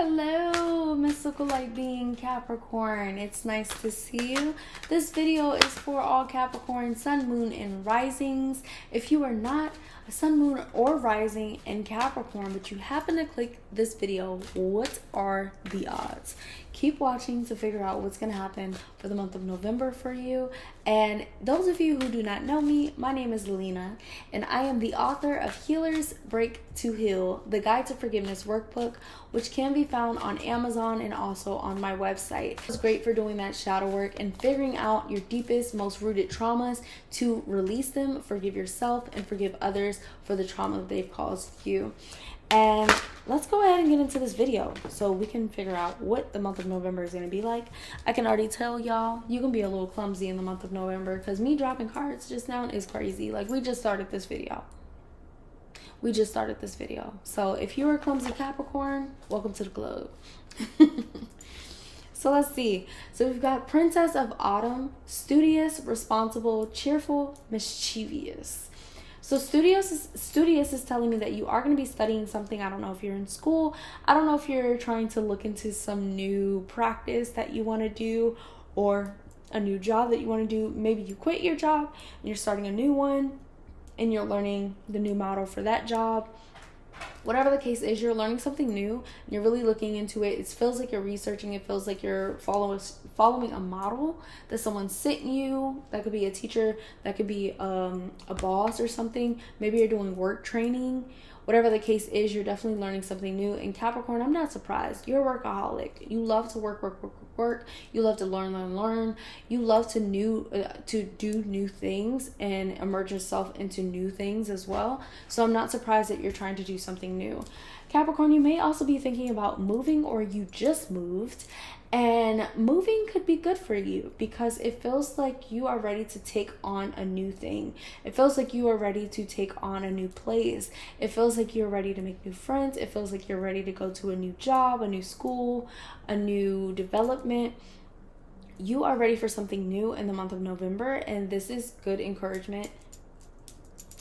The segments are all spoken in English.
Hello, mystical light being Capricorn. It's nice to see you. This video is for all Capricorn, sun, moon, and risings. If you are not a sun, moon, or rising in Capricorn, but you happen to click this video, what are the odds? Keep watching to figure out what's going to happen for the month of November for you. And those of you who do not know me, my name is Lena, and I am the author of Healer's Break to Heal, the Guide to Forgiveness Workbook, which can be found on Amazon and also on my website. It's great for doing that shadow work and figuring out your deepest, most rooted traumas to release them, forgive yourself, and forgive others for the trauma that they've caused you. And let's go ahead and get into this video so we can figure out what the month of November is going to be like. I can already tell y'all, you can be a little clumsy in the month of November because me dropping cards just now is crazy. Like, we just started this video. So if you're a clumsy Capricorn, welcome to the club. So let's see. So we've got Princess of Autumn, studious, responsible, cheerful, mischievous. So studious is telling me that you are going to be studying something. I don't know if you're in school. I don't know if you're trying to look into some new practice that you want to do or a new job that you want to do. Maybe you quit your job and you're starting a new one and you're learning the new model for that job. Whatever the case is, you're learning something new and you're really looking into it. It feels like you're researching. It feels like you're following a model that someone sent you. That could be a teacher. That could be a boss or something. Maybe you're doing work training. Whatever the case is, you're definitely learning something new. And Capricorn, I'm not surprised. You're a workaholic. You love to work. You love to learn. You love to do new things and immerse yourself into new things as well. So I'm not surprised that you're trying to do something new. Capricorn, you may also be thinking about moving, or you just moved. And moving could be good for you because it feels like you are ready to take on a new thing. It feels like you are ready to take on a new place. It feels like you're ready to make new friends. It feels like you're ready to go to a new job, a new school, a new development. You are ready for something new in the month of November, and this is good encouragement.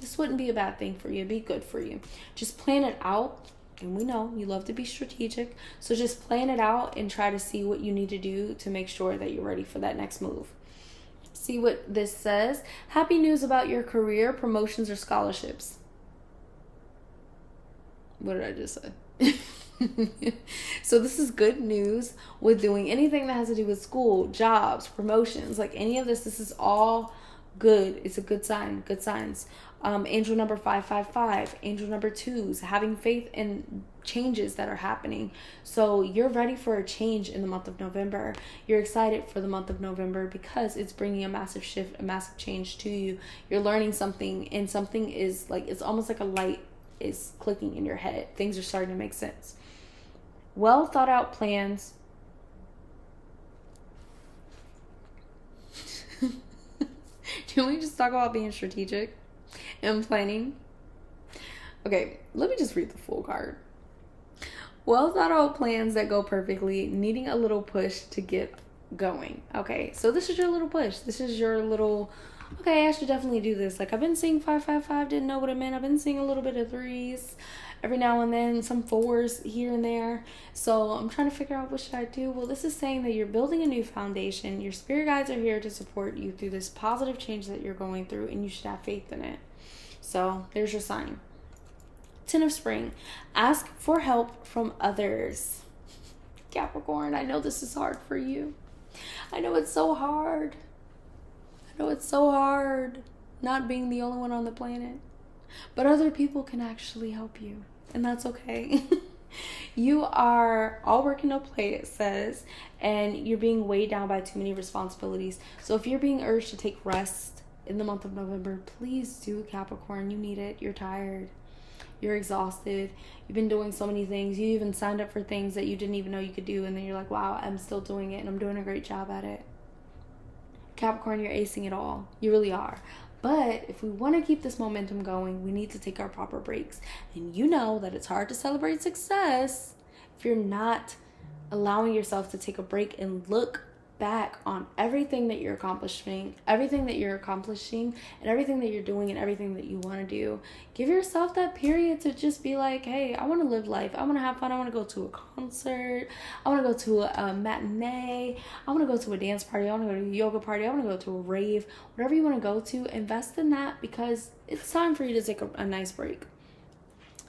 This wouldn't be a bad thing for you. It'd be good for you. Just plan it out. And we know you love to be strategic. So just plan it out and try to see what you need to do to make sure that you're ready for that next move. See what this says. Happy news about your career, promotions, or scholarships. What did I just say? So this is good news with doing anything that has to do with school, jobs, promotions, like any of this. This is all good. It's a good sign. Good signs. Angel number 555, angel number 2s, having faith in changes that are happening. So you're ready for a change in the month of November. You're excited for the month of November because it's bringing a massive shift, a massive change to you. You're learning something, and something is like, it's almost like a light is clicking in your head. Things are starting to make sense. Well thought out plans. Can we just talk about being strategic and planning? Okay, let me just read the full card. Well thought out plans that go perfectly, needing a little push to get going. Okay, so this is your little push. This is your little, okay, I should definitely do this. Like, I've been seeing 555, didn't know what it meant. I've been seeing a little bit of 3s every now and then, some 4s here and there. So I'm trying to figure out what should I do. Well, this is saying that you're building a new foundation. Your spirit guides are here to support you through this positive change that you're going through, and you should have faith in it. So there's your sign. 10 of Spring. Ask for help from others. Capricorn, I know this is hard for you. I know it's so hard. Not being the only one on the planet. But other people can actually help you, and that's okay. You are all work and no play, it says, and you're being weighed down by too many responsibilities. So if you're being urged to take rest in the month of November, please do, Capricorn. You need it. You're tired. You're exhausted. You've been doing so many things. You even signed up for things that you didn't even know you could do, and then you're like, wow, I'm still doing it, and I'm doing a great job at it. Capricorn, you're acing it all. You really are. But if we want to keep this momentum going, we need to take our proper breaks. And you know that it's hard to celebrate success if you're not allowing yourself to take a break and look back on everything that you're accomplishing, and everything that you're doing and everything that you want to do. Give yourself that period to just be like, hey, I want to live life. I want to have fun. I want to go to a concert. I want to go to a matinee. I want to go to a dance party. I want to go to a yoga party. I want to go to a rave. Whatever you want to go to, invest in that, because it's time for you to take a nice break.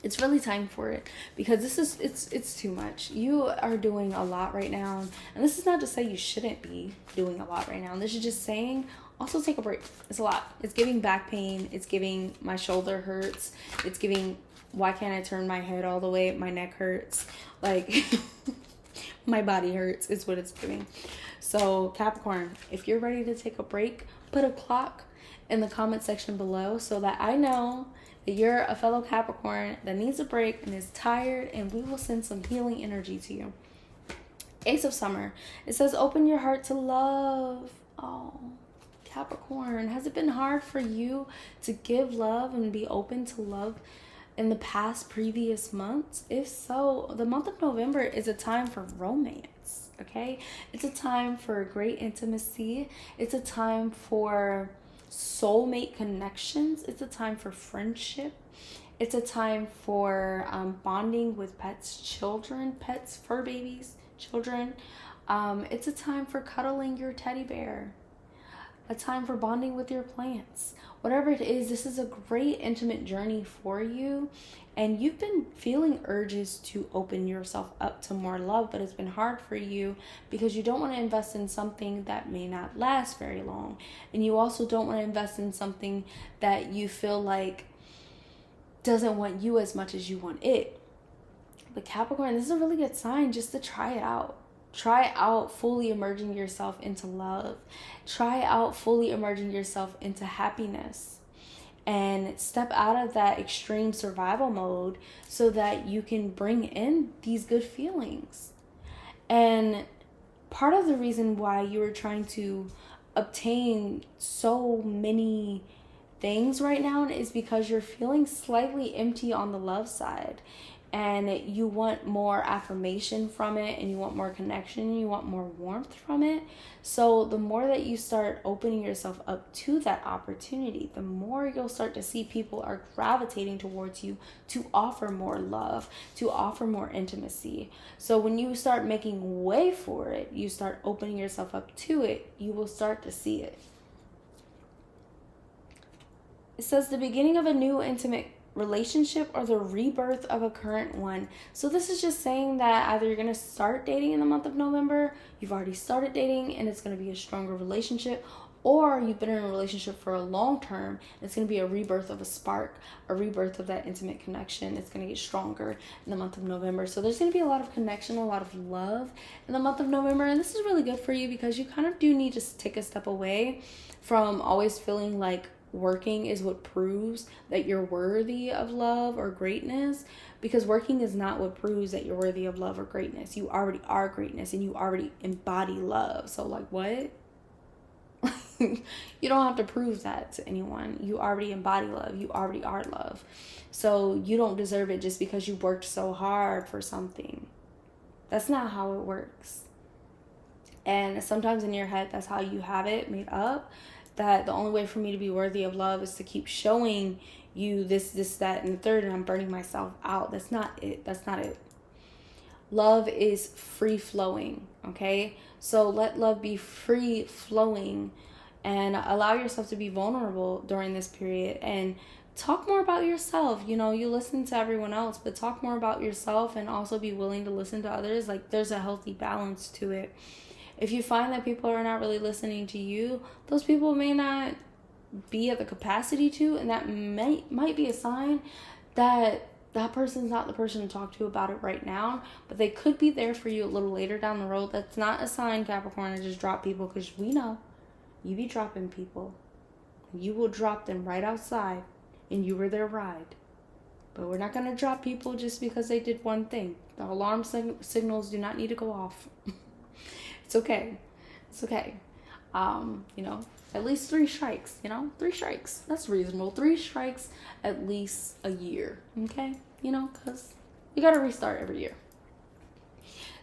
It's really time for it, because it's too much. You are doing a lot right now, and this is not to say you shouldn't be doing a lot right now. This is just saying also take a break. It's a lot. It's giving back pain. It's giving my shoulder hurts. It's giving, why can't I turn my head all the way? My neck hurts. Like my body hurts is what it's giving. So Capricorn, if you're ready to take a break, put a clock in the comment section below so that I know that you're a fellow Capricorn that needs a break and is tired, and we will send some healing energy to you. Ace of Summer. It says, open your heart to love. Oh, Capricorn, has it been hard for you to give love and be open to love in the previous months? If so, the month of November is a time for romance, okay? It's a time for great intimacy. It's a time for soulmate connections. It's a time for friendship. It's a time for bonding with pets, fur babies, children. It's a time for cuddling your teddy bear. A time for bonding with your plants. Whatever it is, this is a great intimate journey for you. And you've been feeling urges to open yourself up to more love, but it's been hard for you because you don't want to invest in something that may not last very long. And you also don't want to invest in something that you feel like doesn't want you as much as you want it. But Capricorn, this is a really good sign just to try it out. Try out fully immersing yourself into love. Try out fully immersing yourself into happiness. And step out of that extreme survival mode so that you can bring in these good feelings. And part of the reason why you are trying to obtain so many things right now is because you're feeling slightly empty on the love side. And you want more affirmation from it, and you want more connection, and you want more warmth from it. So the more that you start opening yourself up to that opportunity, the more you'll start to see people are gravitating towards you to offer more love, to offer more intimacy. So when you start making way for it, you start opening yourself up to it, you will start to see it. It says the beginning of a new intimate relationship or the rebirth of a current one. So this is just saying that either you're going to start dating in the month of November, you've already started dating and it's going to be a stronger relationship, or you've been in a relationship for a long term and it's going to be a rebirth of a spark, a rebirth of that intimate connection. It's going to get stronger in the month of November. So there's going to be a lot of connection, a lot of love in the month of November, and this is really good for you because you kind of do need to take a step away from always feeling like working is what proves that you're worthy of love or greatness, because working is not what proves that you're worthy of love or greatness. You already are greatness and you already embody love. So like, what? You don't have to prove that to anyone. You already embody love. You already are love. So you don't deserve it just because you worked so hard for something. That's not how it works. And sometimes in your head, that's how you have it made up, that the only way for me to be worthy of love is to keep showing you this, that, and the third, and I'm burning myself out. That's not it. That's not it. Love is free flowing, okay? So let love be free flowing and allow yourself to be vulnerable during this period and talk more about yourself. You know, you listen to everyone else, but talk more about yourself and also be willing to listen to others. Like, there's a healthy balance to it. If you find that people are not really listening to you, those people may not be at the capacity to, and that might be a sign that that person's not the person to talk to about it right now, but they could be there for you a little later down the road. That's not a sign, Capricorn, to just drop people, because we know you be dropping people. You will drop them right outside, and you were their ride. But we're not going to drop people just because they did one thing. The alarm signals do not need to go off. It's okay. It's okay. You know, at least 3 strikes, 3 strikes. That's reasonable. 3 strikes at least a year. Okay. Because you got to restart every year.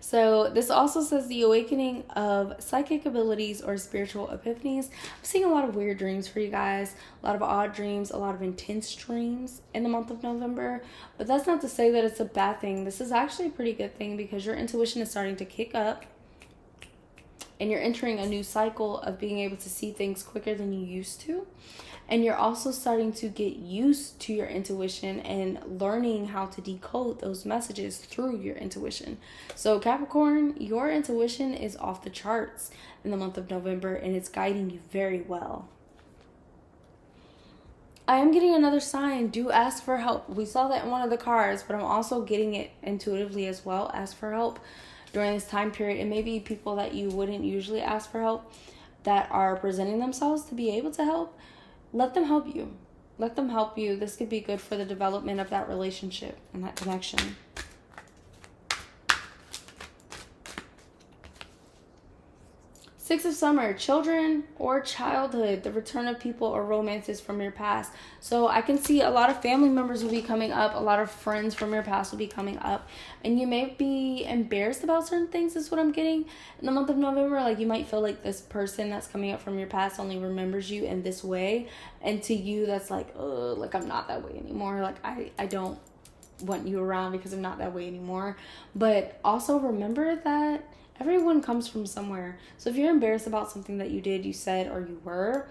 So this also says the awakening of psychic abilities or spiritual epiphanies. I'm seeing a lot of weird dreams for you guys, a lot of odd dreams, a lot of intense dreams in the month of November. But that's not to say that it's a bad thing. This is actually a pretty good thing because your intuition is starting to kick up and you're entering a new cycle of being able to see things quicker than you used to. And you're also starting to get used to your intuition and learning how to decode those messages through your intuition. So Capricorn, your intuition is off the charts in the month of November and it's guiding you very well. I am getting another sign. Do ask for help. We saw that in one of the cards, but I'm also getting it intuitively as well. Ask for help during this time period. It may be people that you wouldn't usually ask for help that are presenting themselves to be able to help. Let them help you. Let them help you. This could be good for the development of that relationship and that connection. Six of Summer, children or childhood, the return of people or romances from your past. So I can see a lot of family members will be coming up, a lot of friends from your past will be coming up, and you may be embarrassed about certain things is what I'm getting in the month of November. Like you might feel like this person that's coming up from your past only remembers you in this way, and to you that's like I'm not that way anymore. Like I don't want you around because I'm not that way anymore. But also remember that everyone comes from somewhere. So if you're embarrassed about something that you did, you said, or you were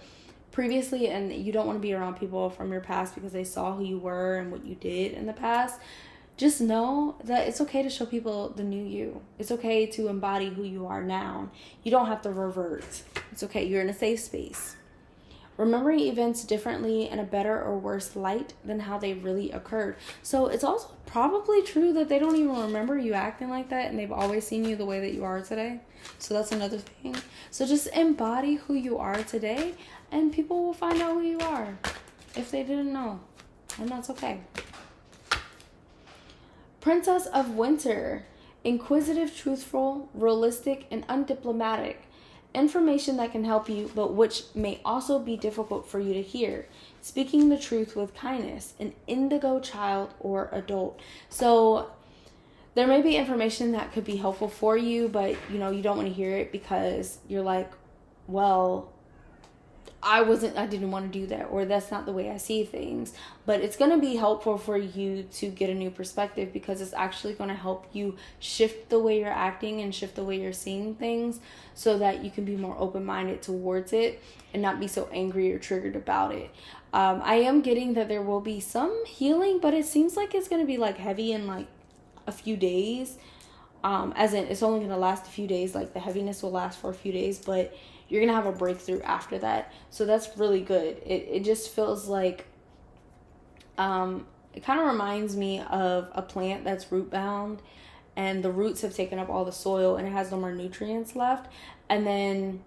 previously, and you don't want to be around people from your past because they saw who you were and what you did in the past, just know that it's okay to show people the new you. It's okay to embody who you are now. You don't have to revert. It's okay. You're in a safe space. Remembering events differently in a better or worse light than how they really occurred. So it's also probably true that they don't even remember you acting like that and they've always seen you the way that you are today. So that's another thing. So just embody who you are today and people will find out who you are if they didn't know. And that's okay. Princess of Winter. Inquisitive, truthful, realistic, and undiplomatic. Information that can help you, but which may also be difficult for you to hear. Speaking the truth with kindness. An indigo child or adult. So there may be information that could be helpful for you, but you don't want to hear it because you're like, well, I didn't want to do that, or that's not the way I see things. But it's going to be helpful for you to get a new perspective because it's actually going to help you shift the way you're acting and shift the way you're seeing things so that you can be more open-minded towards it and not be so angry or triggered about it. I am getting that there will be some healing, but it seems like it's going to be like heavy in like a few days. As in, it's only going to last a few days. Like the heaviness will last for a few days, but you're going to have a breakthrough after that. So that's really good. It just feels like, it kind of reminds me of a plant that's root bound and the roots have taken up all the soil and it has no more nutrients left. And then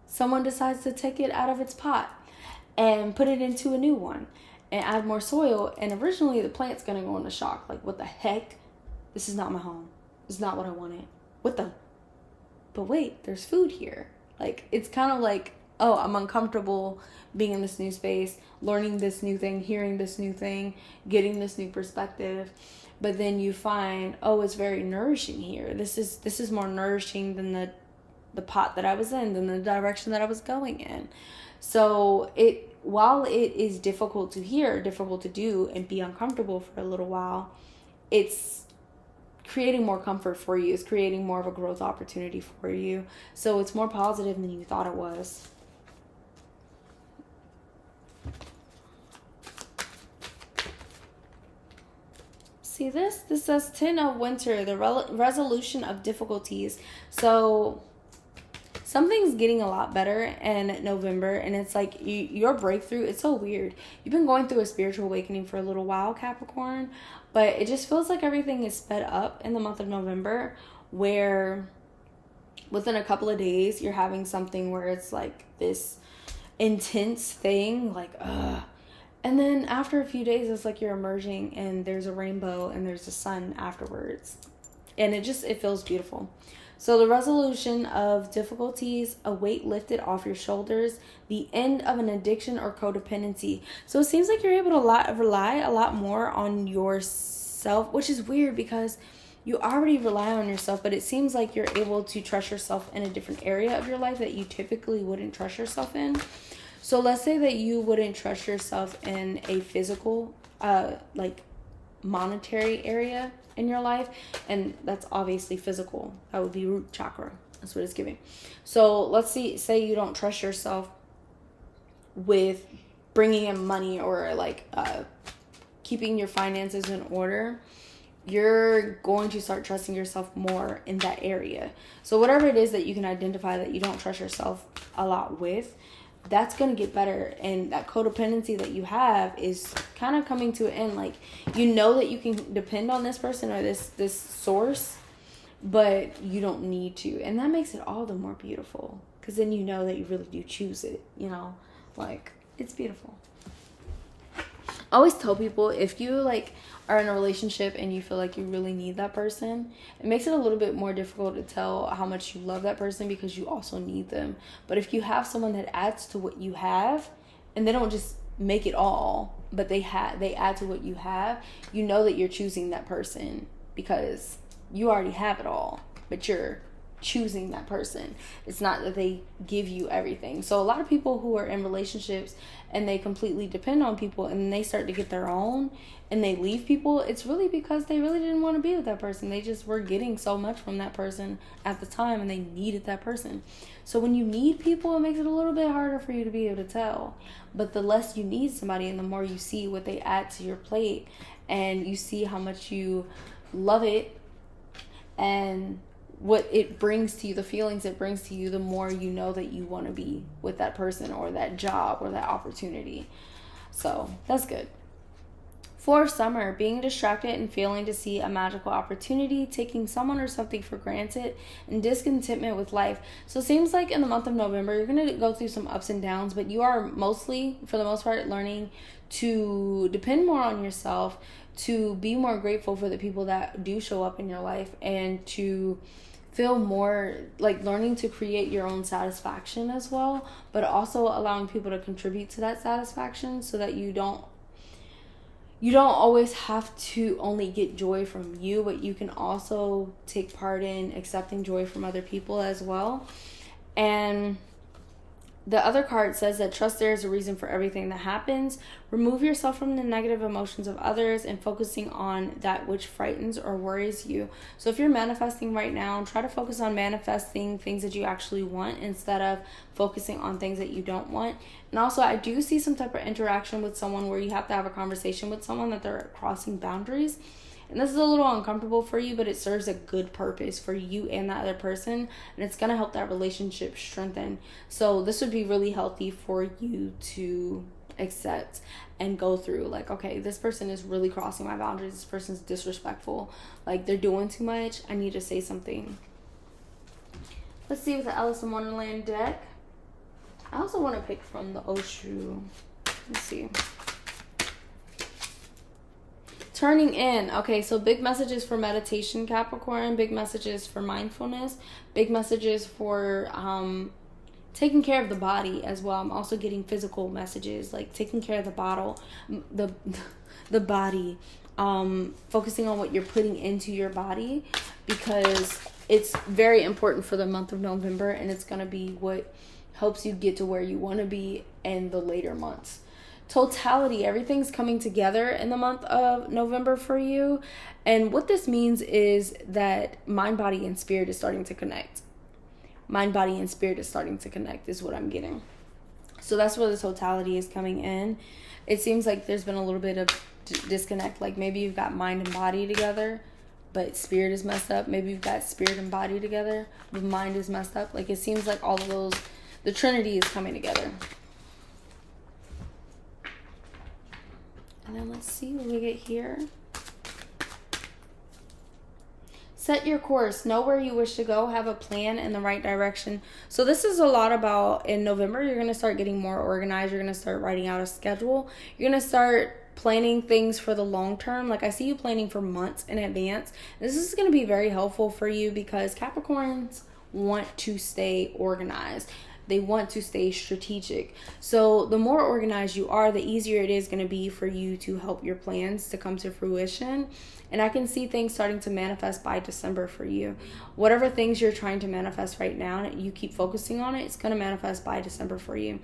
someone decides to take it out of its pot and put it into a new one and add more soil. And originally the plant's going to go into shock. Like, what the heck? This is not my home. This is not what I wanted. But wait, there's food here. Like, it's kind of like, oh, I'm uncomfortable being in this new space, learning this new thing, hearing this new thing, getting this new perspective. But then you find, oh, it's very nourishing here. This is more nourishing than the pot that I was in, than the direction that I was going in. So while it is difficult to hear, difficult to do, and be uncomfortable for a little while, it's creating more comfort for you. It's creating more of a growth opportunity for you. So it's more positive than you thought it was. See this? This says 10 of Winter, the resolution of difficulties. So something's getting a lot better in November, and it's like your breakthrough. It's so weird. You've been going through a spiritual awakening for a little while, Capricorn, but it just feels like everything is sped up in the month of November, where within a couple of days you're having something where it's like this intense thing, like and then after a few days it's like you're emerging and there's a rainbow and there's the sun afterwards, and it feels beautiful. So the resolution of difficulties, a weight lifted off your shoulders, the end of an addiction or codependency. So it seems like you're able to rely a lot more on yourself, which is weird because you already rely on yourself, but it seems like you're able to trust yourself in a different area of your life that you typically wouldn't trust yourself in. So let's say that you wouldn't trust yourself in a physical, like monetary area in your life, and that's obviously physical. That would be root chakra. That's what it's giving. So let's say you don't trust yourself with bringing in money, or like keeping your finances in order. You're going to start trusting yourself more in that area. So whatever it is that you can identify that you don't trust yourself a lot with, that's going to get better. And that codependency that you have is kind of coming to an end. Like, you know that you can depend on this person or this source, but you don't need to. And that makes it all the more beautiful, because then you know that you really do choose it, you know? Like, it's beautiful. I always tell people, if you like are in a relationship and you feel like you really need that person, it makes it a little bit more difficult to tell how much you love that person, because you also need them. But if you have someone that adds to what you have, and they don't just make it all, but they add to what you have, you know that you're choosing that person, because you already have it all, but you're choosing that person. It's not that they give you everything. So a lot of people who are in relationships and they completely depend on people, and they start to get their own and they leave people, it's really because they really didn't want to be with that person. They just were getting so much from that person at the time, and they needed that person. So when you need people, it makes it a little bit harder for you to be able to tell. But the less you need somebody, and the more you see what they add to your plate, and you see how much you love it, and what it brings to you, the feelings it brings to you, the more you know that you want to be with that person or that job or that opportunity. So that's good. For summer, being distracted and failing to see a magical opportunity, taking someone or something for granted, and discontentment with life. So it seems like in the month of November, you're going to go through some ups and downs, but you are mostly, for the most part, learning to depend more on yourself, to be more grateful for the people that do show up in your life, and to feel more like learning to create your own satisfaction as well, but also allowing people to contribute to that satisfaction, so that you don't always have to only get joy from you, but you can also take part in accepting joy from other people as well. And the other card says that trust there is a reason for everything that happens. Remove yourself from the negative emotions of others and focusing on that which frightens or worries you. So if you're manifesting right now, try to focus on manifesting things that you actually want instead of focusing on things that you don't want. And also, I do see some type of interaction with someone where you have to have a conversation with someone that they're crossing boundaries. And this is a little uncomfortable for you, but it serves a good purpose for you and that other person. And it's going to help that relationship strengthen. So this would be really healthy for you to accept and go through. Like, okay, this person is really crossing my boundaries. This person's disrespectful. Like, they're doing too much. I need to say something. Let's see with the Alice in Wonderland deck. I also want to pick from the Oshu. Let's see. Turning in. Okay, so big messages for meditation, Capricorn. Big messages for mindfulness. Big messages for taking care of the body as well. I'm also getting physical messages, like taking care of the body. Focusing on what you're putting into your body, because it's very important for the month of November, and it's going to be what helps you get to where you want to be in the later months. Totality, everything's coming together in the month of November for you. And what this means is that mind, body, and spirit is starting to connect. Mind, body, and spirit is starting to connect is what I'm getting. So that's where the totality is coming in. It seems like there's been a little bit of disconnect. Like maybe you've got mind and body together, but spirit is messed up. Maybe you've got spirit and body together, but mind is messed up. Like it seems like all of those, the Trinity is coming together. And then let's see what we get here. Set your course. Know where you wish to go. Have a plan in the right direction. So this is a lot about in November, you're going to start getting more organized. You're going to start writing out a schedule. You're going to start planning things for the long term. Like I see you planning for months in advance. This is going to be very helpful for you because Capricorns want to stay organized. They want to stay strategic. So the more organized you are, the easier it is going to be for you to help your plans to come to fruition. And I can see things starting to manifest by December for you. Whatever things you're trying to manifest right now, you keep focusing on it, it's going to manifest by December for you.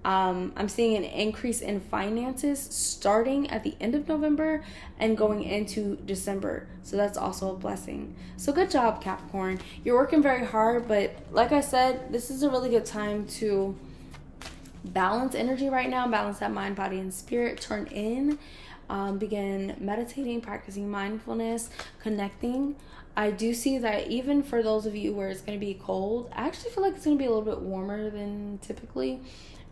I'm seeing an increase in finances starting at the end of November and going into December. So that's also a blessing. So good job, Capricorn. You're working very hard, but like I said, this is a really good time to balance energy right now, balance that mind, body, and spirit. Turn in, begin meditating, practicing mindfulness, connecting. I do see that even for those of you where it's going to be cold, I actually feel like it's going to be a little bit warmer than typically.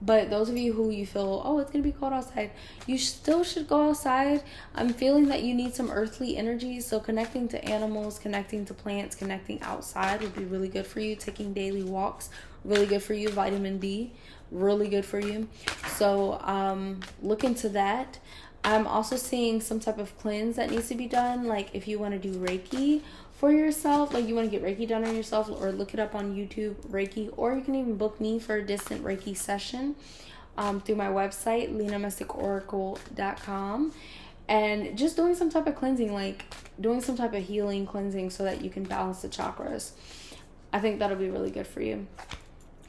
But those of you who you feel, oh, it's going to be cold outside, you still should go outside. I'm feeling that you need some earthly energy. So connecting to animals, connecting to plants, connecting outside would be really good for you. Taking daily walks, really good for you. Vitamin D, really good for you. So look into that. I'm also seeing some type of cleanse that needs to be done. Like if you want to do Reiki for yourself, like you want to get Reiki done on yourself, or look it up on YouTube, Reiki, or you can even book me for a distant Reiki session through my website, lenamysticoracle.com, and just doing some type of cleansing, like doing some type of healing cleansing so that you can balance the chakras. I think that'll be really good for you.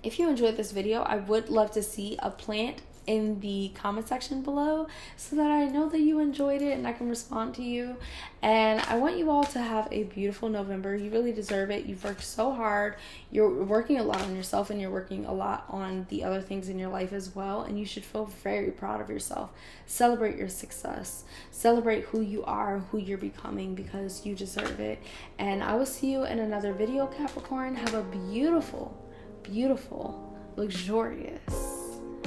If you enjoyed this video, I would love to see a plant in the comment section below so that I know that you enjoyed it and I can respond to you. And I want you all to have a beautiful November. You really deserve it. You've worked so hard. You're working a lot on yourself, and you're working a lot on the other things in your life as well, and you should feel very proud of yourself. Celebrate your success. Celebrate who you are, who you're becoming, because you deserve it. And I will see you in another video, Capricorn. Have a beautiful, beautiful, luxurious,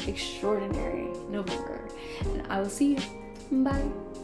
extraordinary November, and I will see you. Bye.